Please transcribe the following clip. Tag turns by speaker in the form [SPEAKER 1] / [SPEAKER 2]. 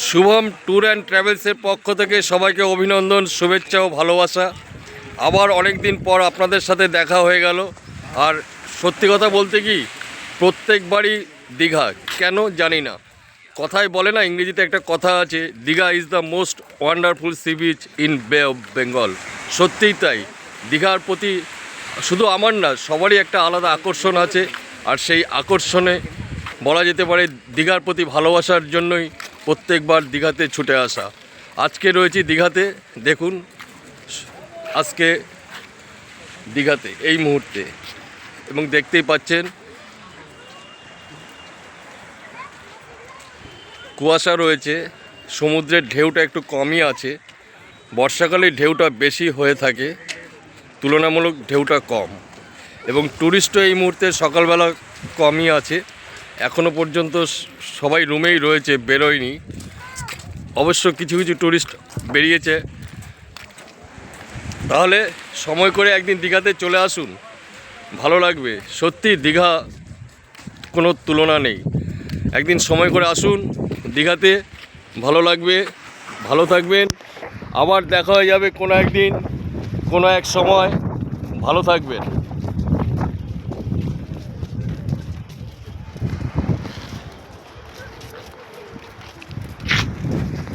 [SPEAKER 1] Shubham tour and ট্রাভেলসের পক্ষ থেকে সবাইকে অভিনন্দন, শুভেচ্ছা ও ভালোবাসা। আবার অনেক দিন পর আপনাদের সাথে দেখা হয়ে গেল। আর সত্যি কথা বলতে কি, প্রত্যেকবারই দীঘা, কেন জানি না, কথায় বলে না, ইংরেজিতে একটা কথা আছে, Digha is the most wonderful sea beach in বে অফ বেঙ্গল। সত্যিই তাই, দীঘার প্রতি শুধু আমার না, সবারই একটা আলাদা আকর্ষণ আছে। আর সেই আকর্ষণে বলা যেতে পারে দীঘার প্রতি ভালোবাসার জন্যই প্রত্যেকবার দীঘাতে ছুটে আসা। আজকে রয়েছি দীঘাতে, দেখুন আজকে দীঘাতে এই মুহূর্তে, এবং দেখতেই পাচ্ছেন কুয়াশা রয়েছে, সমুদ্রের ঢেউটা একটু কমই আছে। বর্ষাকালে ঢেউটা বেশি হয়ে থাকে, তুলনামূলক ঢেউটা কম, এবং ট্যুরিস্টও এই মুহূর্তে সকালবেলা কমই আছে। এখনও পর্যন্ত সবাই রুমেই রয়েছে, বেরোয়নি। অবশ্য কিছু কিছু ট্যুরিস্ট বেরিয়েছে। তাহলে সময় করে একদিন দীঘাতে চলে আসুন, ভালো লাগবে। সত্যি দীঘা কোনো তুলনা নেই। একদিন সময় করে আসুন দীঘাতে, ভালো লাগবে। ভালো থাকবেন, আবার দেখা হয়ে যাবে কোনো একদিন, কোনো এক সময়। ভালো থাকবেন।